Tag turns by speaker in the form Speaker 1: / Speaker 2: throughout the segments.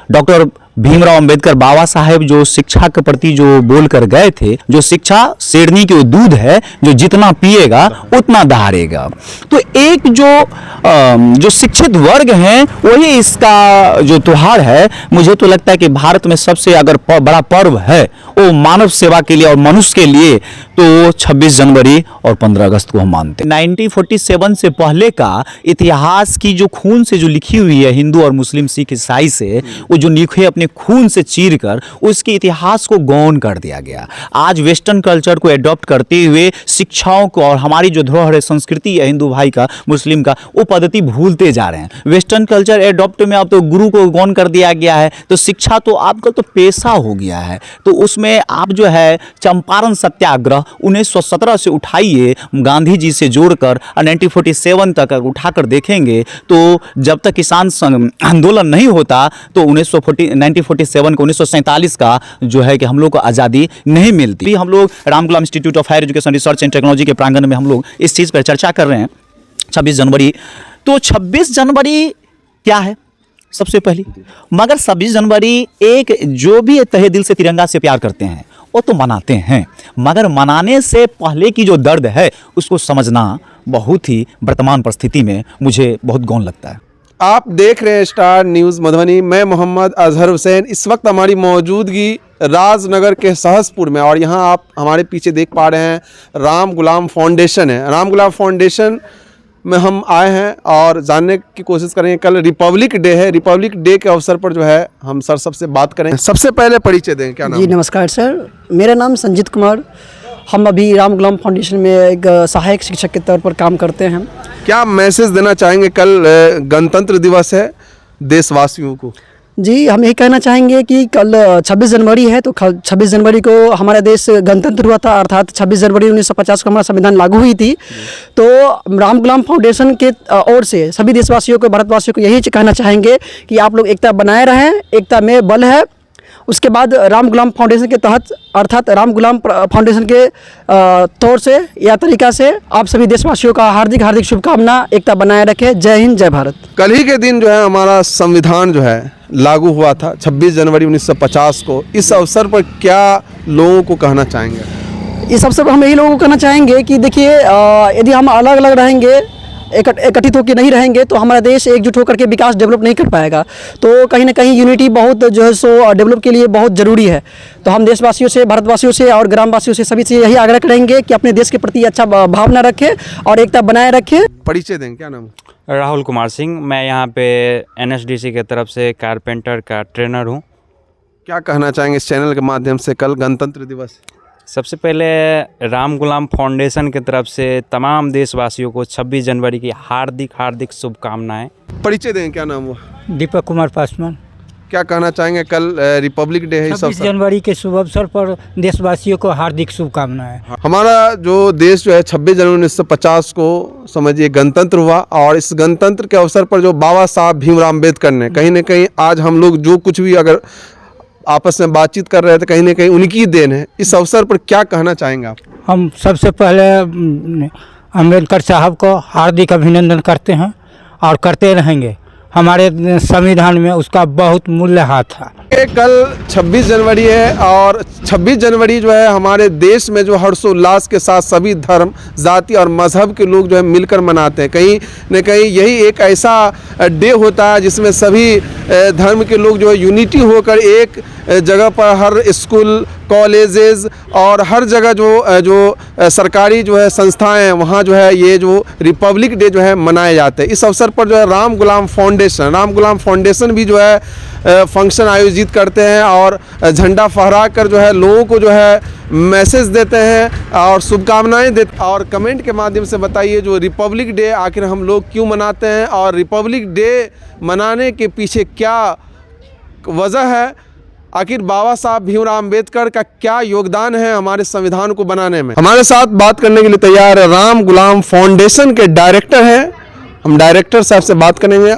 Speaker 1: Doctor Bhimrao Ambedkar Baba Saheb जो शिक्षा के प्रति जो बोल कर गए थे, जो शिक्षा शेरनी की दूध है, जो जितना पिएगा उतना दहाड़ेगा। तो एक जो शिक्षित वर्ग हैं वही इसका जो त्योहार है, मुझे तो लगता है कि भारत में सबसे अगर बड़ा पर्व है वो मानव सेवा के लिए और मनुष्य के लिए तो 26 जनवरी और 15 अगस्त को हम मानते हैं। 1947 से पहले का इतिहास की जो खून से जो लिखी हुई है हिंदू और मुस्लिम सिख ईसाई से, वो जो लिखे अपने खून से चीर कर उसके इतिहास को गौन कर दिया गया। आज वेस्टर्न कल्चर को एडॉप्ट करते हुए शिक्षाओं को और हमारी जो धरोहर है संस्कृति है हिंदू भाई का मुस्लिम का, वो पद्धति भूलते जा रहे हैं। वेस्टर्न कल्चर एडॉप्ट में अब तो गुरु को गौन कर दिया गया है, तो शिक्षा तो आपका तो पेशा हो गया है। तो उसमें आप जो है चंपारण सत्याग्रह 1917 से उठाइए, गांधी जी से जोड़कर 1947 तक उठाकर देखेंगे तो जब तक किसान आंदोलन नहीं होता तो 1947 को 1947 का जो है कि हम लोग को आज़ादी नहीं मिलती। हम लोग Ram Gulam institute of higher education research and technology के प्रांगण में हम लोग इस चीज़ पर चर्चा कर रहे हैं। 26 जनवरी, तो 26 जनवरी क्या है सबसे पहली, मगर 26 जनवरी एक जो भी तहे दिल से तिरंगा से प्यार करते हैं वो तो मनाते हैं, मगर मनाने से पहले की जो दर्द है उसको समझना बहुत ही वर्तमान परिस्थिति में मुझे बहुत गौण लगता है।
Speaker 2: आप देख रहे हैं स्टार न्यूज़ मधुबनी, मैं मोहम्मद अजहर हुसैन। इस वक्त हमारी मौजूदगी राजनगर के सहसपुर में, और यहाँ आप हमारे पीछे देख पा रहे हैं राम गुलाम फाउंडेशन है। राम गुलाम फाउंडेशन में हम आए हैं और जानने की कोशिश करेंगे। कल रिपब्लिक डे है, रिपब्लिक डे के अवसर पर जो है हम सर सबसे बात करें। सबसे पहले परिचय दें, क्या नाम?
Speaker 3: जी नमस्कार सर, मेरा नाम संजीत कुमार। हम अभी राम गुलाम फाउंडेशन में एक सहायक शिक्षक के तौर पर काम करते हैं।
Speaker 2: क्या मैसेज देना चाहेंगे? कल गणतंत्र दिवस है देशवासियों को।
Speaker 3: जी हम यही कहना चाहेंगे कि कल 26 जनवरी है, तो 26 जनवरी को हमारा देश गणतंत्र हुआ था, अर्थात 26 जनवरी 1950 को हमारा संविधान लागू हुई थी। तो राम गुलाम फाउंडेशन के ओर से सभी देशवासियों को, भारतवासियों को यही कहना चाहेंगे कि आप लोग एकता बनाए रहें, एकता में बल है। उसके बाद राम गुलाम फाउंडेशन के तहत, अर्थात राम गुलाम फाउंडेशन के तौर से या तरीका से आप सभी देशवासियों का हार्दिक हार्दिक शुभकामना, एकता बनाए रखें। जय हिंद, जय भारत।
Speaker 2: कल ही के दिन जो है हमारा संविधान जो है लागू हुआ था 26 जनवरी 1950 को। इस अवसर पर क्या लोगों को कहना चाहेंगे?
Speaker 3: इस अवसर पर हम यही लोगों को कहना चाहेंगे कि देखिए, यदि हम अलग अलग रहेंगे, एकत्रित होकर नहीं रहेंगे तो हमारा देश एकजुट होकर के विकास डेवलप नहीं कर पाएगा। तो कहीं ना कहीं यूनिटी बहुत जो है सो डेवलप के लिए बहुत ज़रूरी है। तो हम देशवासियों से, भारतवासियों से और ग्रामवासियों से सभी से यही आग्रह करेंगे कि अपने देश के प्रति अच्छा भावना रखें और एकता बनाए रखें।
Speaker 2: परिचय दें, क्या नाम?
Speaker 4: राहुल कुमार सिंह, मैं यहाँ पे NSDC के तरफ से कारपेंटर का ट्रेनर हूँ।
Speaker 2: क्या कहना चाहेंगे इस चैनल के माध्यम से? कल गणतंत्र दिवस।
Speaker 4: सबसे पहले राम गुलाम फाउंडेशन की तरफ से तमाम देशवासियों को 26 जनवरी की हार्दिक हार्दिक शुभकामनाएं।
Speaker 2: परिचय दें, क्या नाम हुआ?
Speaker 5: दीपक कुमार पासवान।
Speaker 2: क्या कहना चाहेंगे? कल रिपब्लिक डे है, इस
Speaker 5: 26 जनवरी के शुभ अवसर पर देशवासियों को हार्दिक शुभकामनाएं।
Speaker 2: हमारा जो देश जो है 26 जनवरी 1950 को समझिए गणतंत्र हुआ, और इस गणतंत्र के अवसर पर जो बाबा साहब भीमराव अम्बेडकर ने कहीं ना कहीं आज हम लोग जो कुछ भी अगर आपस में बातचीत कर रहे थे कहीं ना कहीं उनकी देन है। इस अवसर पर क्या कहना चाहेंगे आप?
Speaker 5: हम सबसे पहले अम्बेडकर साहब को हार्दिक अभिनंदन करते हैं और करते रहेंगे। हमारे संविधान में उसका बहुत मूल्य हाथ था।
Speaker 2: कल 26 जनवरी है, और 26 जनवरी जो है हमारे देश में जो हर्षोल्लास के साथ सभी धर्म, जाति और मजहब के लोग जो है मिलकर मनाते हैं। कहीं न कहीं यही एक ऐसा डे होता है जिसमें सभी धर्म के लोग जो है यूनिटी होकर एक जगह पर, हर स्कूल, कॉलेजेस और हर जगह जो सरकारी जो है संस्थाएं हैं वहाँ जो है ये जो रिपब्लिक डे जो है मनाए जाते हैं। इस अवसर पर जो है राम गुलाम फाउंडेशन भी जो है फंक्शन आयोजित करते हैं और झंडा फहरा कर जो है लोगों को जो है मैसेज देते हैं और शुभकामनाएं देते हैं। और कमेंट के माध्यम से बताइए जो रिपब्लिक डे आखिर हम लोग क्यों मनाते हैं, और रिपब्लिक डे मनाने के पीछे क्या वजह है, आखिर बाबा साहब भीमराव अम्बेडकर का क्या योगदान है हमारे संविधान को बनाने में। हमारे साथ बात करने के लिए तैयार है राम गुलाम फाउंडेशन के डायरेक्टर हैं। हम डायरेक्टर साहब से बात करेंगे।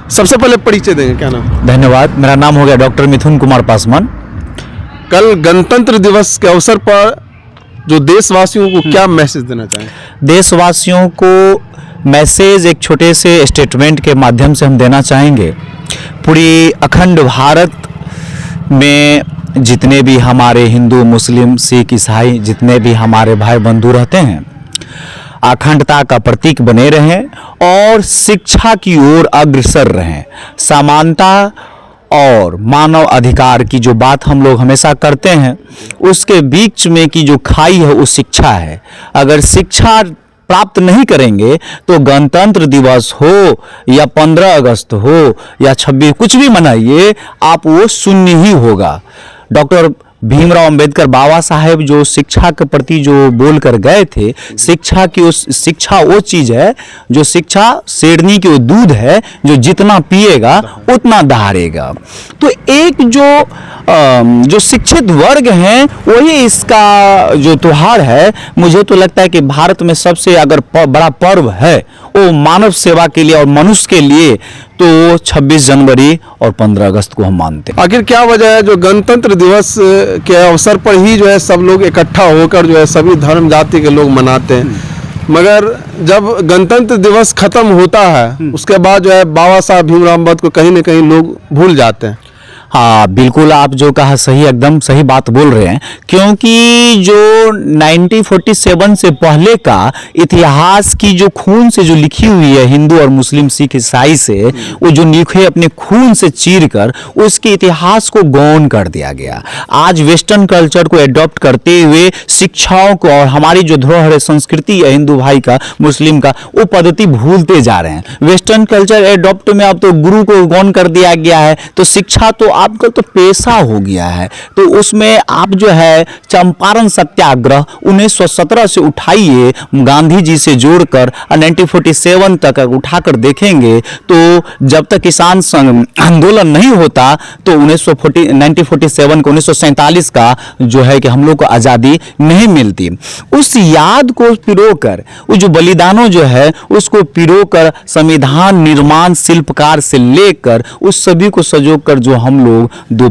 Speaker 2: सबसे पहले परिचय देंगे, क्या नाम?
Speaker 1: धन्यवाद, मेरा नाम हो गया डॉक्टर मिथुन कुमार पासवान।
Speaker 2: कल गणतंत्र दिवस के अवसर पर जो देशवासियों को क्या मैसेज देना चाहेंगे?
Speaker 1: देशवासियों को मैसेज एक छोटे से स्टेटमेंट के माध्यम से हम देना चाहेंगे पूरी अखंड भारत में जितने भी हमारे हिंदू, मुस्लिम, सिख, ईसाई जितने भी हमारे भाई बंधु रहते हैं, अखंडता का प्रतीक बने रहें और शिक्षा की ओर अग्रसर रहें। समानता और मानव अधिकार की जो बात हम लोग हमेशा करते हैं, उसके बीच में की जो खाई है वो शिक्षा है। अगर शिक्षा प्राप्त नहीं करेंगे तो गणतंत्र दिवस हो या 15 अगस्त हो या 26, कुछ भी मनाइए, आप वो शून्य ही होगा। डॉक्टर भीमराव अंबेडकर बाबा साहेब जो शिक्षा के प्रति जो बोल कर गए थे, शिक्षा वो चीज है, जो शिक्षा शेरनी की वो दूध है जो जितना पिएगा उतना दहाड़ेगा। तो एक जो शिक्षित वर्ग हैं वही इसका जो त्योहार है, मुझे तो लगता है कि भारत में सबसे अगर बड़ा पर्व है वो मानव सेवा के लिए और मनुष्य के लिए, तो 26 जनवरी और 15 अगस्त को हम मानते हैं।
Speaker 2: आखिर क्या वजह है जो गणतंत्र दिवस के अवसर पर ही जो है सब लोग इकट्ठा होकर जो है सभी धर्म जाति के लोग मनाते हैं, मगर जब गणतंत्र दिवस खत्म होता है उसके बाद जो है बाबा साहब भीमराव अम्बेडकर को कहीं ना कहीं लोग भूल जाते हैं।
Speaker 1: हाँ बिल्कुल, आप जो कहा सही, एकदम सही बात बोल रहे हैं, क्योंकि जो 1947 से पहले का इतिहास की जो खून से जो लिखी हुई है हिंदू और मुस्लिम, सिख, ईसाई से, वो जो लिखे अपने खून से चीर कर उसके इतिहास को गौन कर दिया गया। आज वेस्टर्न कल्चर को एडॉप्ट करते हुए शिक्षाओं को और हमारी जो धरोहर संस्कृति है हिंदू भाई का, मुस्लिम का, वो पद्धति भूलते जा रहे हैं। वेस्टर्न कल्चर एडॉप्ट में अब तो गुरु को गौन कर दिया गया है, तो शिक्षा तो आपका तो पेशा हो गया है। तो उसमें आप जो है चंपारण सत्याग्रह 1917 से उठाइए, गांधी जी से जोड़कर 1947 तक उठाकर देखेंगे तो जब तक किसान संघ आंदोलन नहीं होता तो 1947 को 1947 का जो है कि हम लोग को आज़ादी नहीं मिलती। उस याद को पिरोकर, वो जो बलिदानों जो है उसको पिरोकर संविधान निर्माण शिल्पकार से लेकर उस सभी को सजोकर जो हम लोग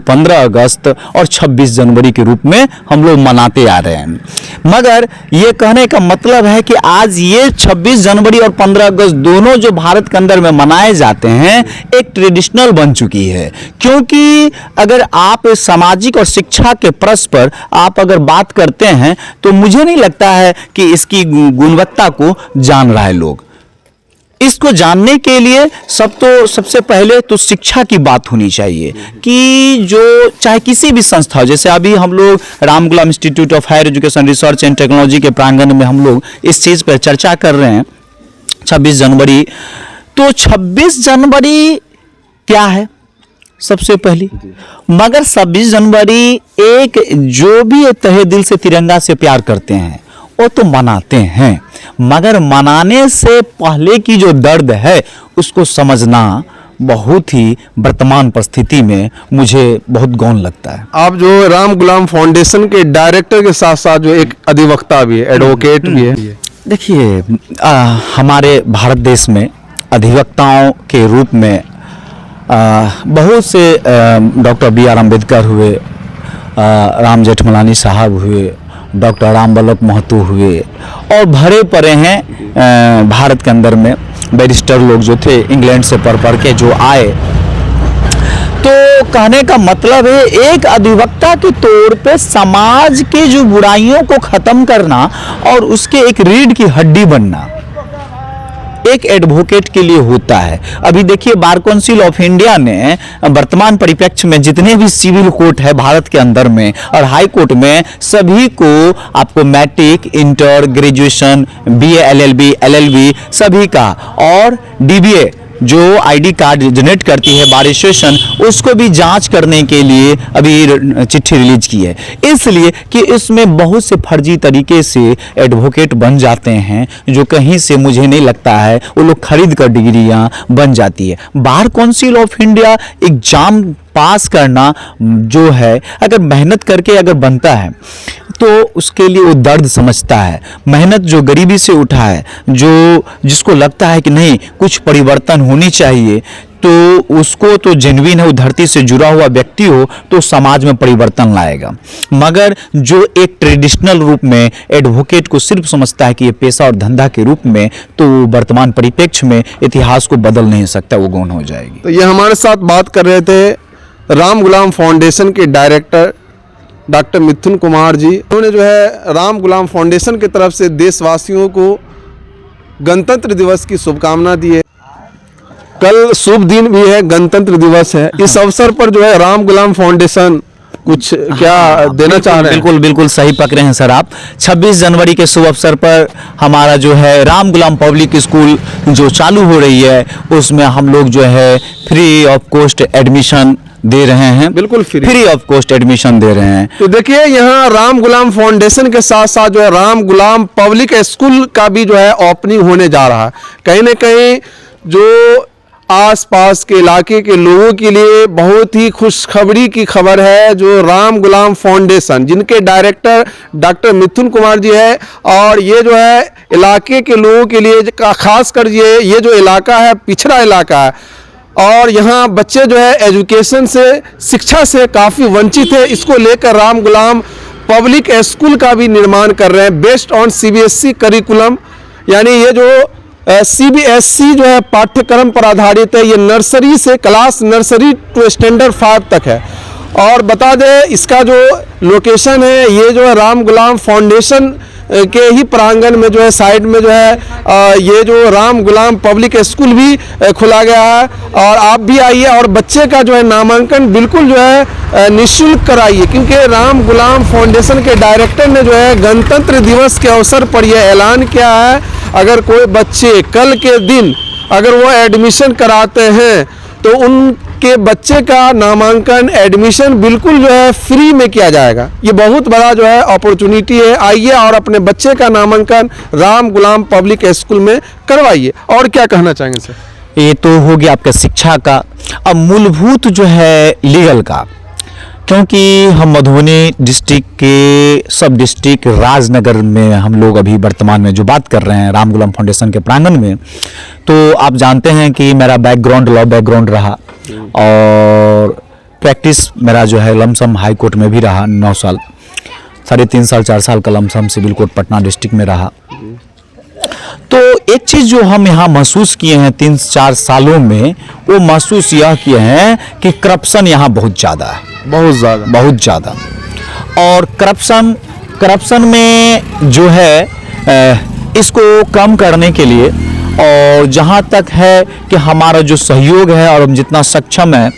Speaker 1: 15 अगस्त और 26 जनवरी के रूप में हम लोग मनाते आ रहे हैं। मगर ये कहने का मतलब है कि आज ये 26 जनवरी और 15 अगस्त दोनों जो भारत के अंदर में मनाए जाते हैं एक ट्रेडिशनल बन चुकी है, क्योंकि अगर आप सामाजिक और शिक्षा के प्रश्न पर आप अगर बात करते हैं तो मुझे नहीं लगता है कि इसकी गुणवत्ता को जान रहा है लोग। इसको जानने के लिए सबसे पहले तो शिक्षा की बात होनी चाहिए कि जो चाहे किसी भी संस्था, जैसे अभी हम लोग Ram Gulam institute of higher education research and technology के प्रांगण में हम लोग इस चीज़ पर चर्चा कर रहे हैं 26 जनवरी। तो 26 जनवरी क्या है सबसे पहली, मगर 26 जनवरी एक जो भी तहे दिल से तिरंगा से प्यार करते हैं वो तो मनाते हैं, मगर मनाने से पहले की जो दर्द है उसको समझना बहुत ही वर्तमान परिस्थिति में मुझे बहुत गौण लगता है।
Speaker 2: आप जो राम गुलाम फाउंडेशन के डायरेक्टर के साथ साथ जो एक अधिवक्ता भी है, एडवोकेट भी है।
Speaker 1: देखिए हमारे भारत देश में अधिवक्ताओं के रूप में बहुत से डॉक्टर B.R. अम्बेडकर हुए, राम जेठमलानी साहब हुए, डॉक्टर राम वल्लभ महतो हुए और भरे पड़े हैं भारत के अंदर में बैरिस्टर लोग जो थे इंग्लैंड से पढ़ के जो आए। तो कहने का मतलब है एक अधिवक्ता के तौर पे समाज के जो बुराइयों को ख़त्म करना और उसके एक रीढ़ की हड्डी बनना एक एडवोकेट के लिए होता है। अभी देखिए बार काउंसिल ऑफ इंडिया ने वर्तमान परिप्रेक्ष्य में जितने भी सिविल कोर्ट है भारत के अंदर में और हाई कोर्ट में सभी को आपको matric, inter, graduation, BA, LLB, LLB सभी का और DBA जो आईडी कार्ड जनरेट करती है बार एसोसिएशन, उसको भी जांच करने के लिए अभी चिट्ठी रिलीज की है, इसलिए कि इसमें बहुत से फर्जी तरीके से एडवोकेट बन जाते हैं जो कहीं से मुझे नहीं लगता है वो लोग खरीद कर डिग्रियां बन जाती है। Bar council of India exam पास करना जो है अगर मेहनत करके अगर बनता है तो उसके लिए वो दर्द समझता है। मेहनत जो गरीबी से उठा है, जो जिसको लगता है कि नहीं कुछ परिवर्तन होनी चाहिए, तो उसको तो जेन्युइन है, वो धरती से जुड़ा हुआ व्यक्ति हो तो समाज में परिवर्तन लाएगा। मगर जो एक ट्रेडिशनल रूप में एडवोकेट को सिर्फ समझता है कि ये पेशा और धंधा के रूप में, तो वर्तमान परिप्रेक्ष्य में इतिहास को बदल नहीं सकता, वो गौण हो जाएगी।
Speaker 2: तो ये हमारे साथ बात कर रहे थे राम गुलाम फाउंडेशन के डायरेक्टर डॉक्टर मिथुन कुमार जी। उन्होंने जो है राम गुलाम फाउंडेशन की तरफ से देशवासियों को गणतंत्र दिवस की शुभकामना दी है। कल शुभ दिन भी है, गणतंत्र दिवस है। इस अवसर पर जो है राम गुलाम फाउंडेशन कुछ क्या देना चाह रहे हैं?
Speaker 1: बिल्कुल बिल्कुल सही पकड़े हैं सर आप। 26 जनवरी के शुभ अवसर पर हमारा जो है राम गुलाम पब्लिक स्कूल जो चालू हो रही है, उसमें हम लोग जो है फ्री ऑफ कॉस्ट एडमिशन दे रहे हैं।
Speaker 2: बिल्कुल
Speaker 1: फ्री ऑफ कॉस्ट एडमिशन दे रहे हैं।
Speaker 2: तो देखिए, यहाँ राम गुलाम फाउंडेशन के साथ साथ जो है राम गुलाम पब्लिक स्कूल का भी जो है ओपनिंग होने जा रहा है। कहीं ना कहीं जो आसपास के इलाके के लोगों के लिए बहुत ही खुशखबरी की खबर है। जो राम गुलाम फाउंडेशन, जिनके डायरेक्टर डॉक्टर मिथुन कुमार जी है, और ये जो है इलाके के लोगों के लिए खासकर ये जो इलाका है पिछड़ा इलाका है, और यहाँ बच्चे जो है एजुकेशन से, शिक्षा से काफ़ी वंचित है। इसको लेकर राम गुलाम पब्लिक स्कूल का भी निर्माण कर रहे हैं बेस्ड ऑन CBSE करिकुलम। यानी ये जो CBSE जो है पाठ्यक्रम पर आधारित है। ये नर्सरी से क्लास नर्सरी टू स्टैंडर्ड 5 तक है। और बता दें, इसका जो लोकेशन है, ये जो है राम गुलाम फाउंडेशन के ही प्रांगण में जो है साइड में जो है ये जो राम गुलाम पब्लिक स्कूल भी खुला गया है। और आप भी आइए और बच्चे का जो है नामांकन बिल्कुल जो है निःशुल्क कराइए, क्योंकि राम गुलाम फाउंडेशन के डायरेक्टर ने जो है गणतंत्र दिवस के अवसर पर यह ऐलान किया है, अगर कोई बच्चे कल के दिन अगर वो एडमिशन कराते हैं तो उनके बच्चे का नामांकन एडमिशन बिल्कुल जो है फ्री में किया जाएगा। ये बहुत बड़ा जो है अपॉर्चुनिटी है। आइए और अपने बच्चे का नामांकन राम गुलाम पब्लिक स्कूल में करवाइए। और क्या कहना चाहेंगे सर?
Speaker 1: ये तो हो गया आपका शिक्षा का। अब मूलभूत जो है लीगल का, क्योंकि हम मधुबनी डिस्ट्रिक्ट के सब डिस्ट्रिक्ट राजनगर में हम लोग अभी वर्तमान में जो बात कर रहे हैं राम गुलाम फाउंडेशन के प्रांगण में, तो आप जानते हैं कि मेरा बैकग्राउंड लॉ बैकग्राउंड रहा, और प्रैक्टिस मेरा जो है लमसम हाई कोर्ट में भी रहा 9 साल, 3.5 साल 4 साल का lump sum civil court Patna district में रहा। तो एक चीज़ जो हम यहाँ महसूस किए हैं 3-4 सालों में, वो महसूस यह किए हैं कि करप्शन यहाँ बहुत ज़्यादा है, बहुत ज़्यादा। और करप्शन में जो है इसको कम करने के लिए, और जहाँ तक है कि हमारा जो सहयोग है और हम जितना सक्षम है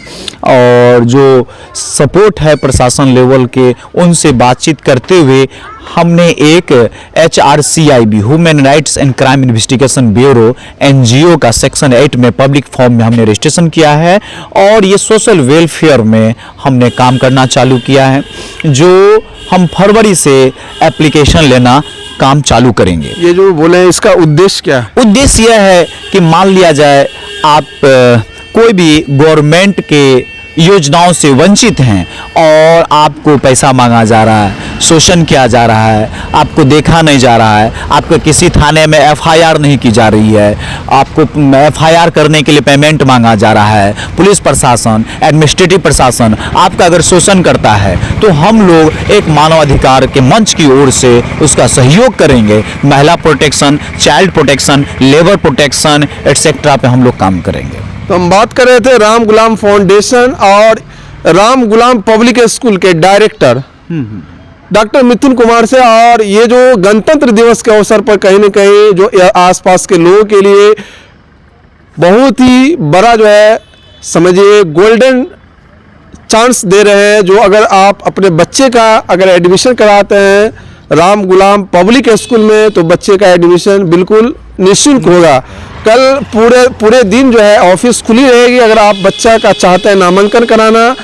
Speaker 1: और जो सपोर्ट है प्रशासन लेवल के, उनसे बातचीत करते हुए हमने एक HRCIB human rights and crime investigation bureau NGO का सेक्शन 8 में पब्लिक फॉर्म में हमने रजिस्ट्रेशन किया है, और ये सोशल वेलफेयर में हमने काम करना चालू किया है, जो हम फरवरी से एप्लीकेशन लेना काम चालू करेंगे।
Speaker 2: ये जो बोले हैं, इसका उद्देश्य क्या है?
Speaker 1: उद्देश्य यह है कि मान लिया जाए आप कोई भी गवर्नमेंट के योजनाओं से वंचित हैं और आपको पैसा मांगा जा रहा है, शोषण किया जा रहा है, आपको देखा नहीं जा रहा है, आपको किसी थाने में FIR नहीं की जा रही है, आपको FIR करने के लिए पेमेंट मांगा जा रहा है, पुलिस प्रशासन, एडमिनिस्ट्रेटिव प्रशासन आपका अगर शोषण करता है, तो हम लोग एक मानवाधिकार के मंच की ओर से उसका सहयोग करेंगे। महिला protection, child protection, labour protection etcetera पे हम लोग काम करेंगे।
Speaker 2: तो हम बात कर रहे थे राम गुलाम फाउंडेशन और राम गुलाम पब्लिक स्कूल के डायरेक्टर डॉक्टर मिथुन कुमार से। और ये जो गणतंत्र दिवस के अवसर पर कहीं न कहीं जो आसपास के लोगों के लिए बहुत ही बड़ा जो है समझिए गोल्डन चांस दे रहे हैं। जो अगर आप अपने बच्चे का अगर एडमिशन कराते हैं राम गुलाम पब्लिक स्कूल में, तो बच्चे का एडमिशन बिल्कुल निःशुल्क होगा। कल पूरे दिन जो है ऑफिस खुली रहेगी। अगर आप बच्चा का चाहते हैं नामांकन कराना,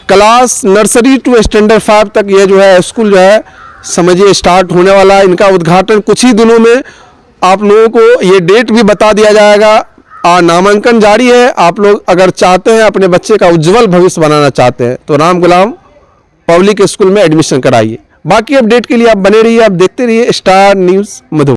Speaker 2: क्लास नर्सरी टू स्टैंडर्ड 5 तक ये जो है स्कूल जो है समझिए स्टार्ट होने वाला है। इनका उद्घाटन कुछ ही दिनों में आप लोगों को ये डेट भी बता दिया जाएगा। नामांकन जारी है। आप लोग अगर चाहते हैं अपने बच्चे का उज्जवल भविष्य बनाना चाहते हैं, तो राम गुलाम पब्लिक स्कूल में एडमिशन कराइए। बाकी अपडेट के लिए आप बने रहिए, आप देखते रहिए स्टार न्यूज़ मधुबनी।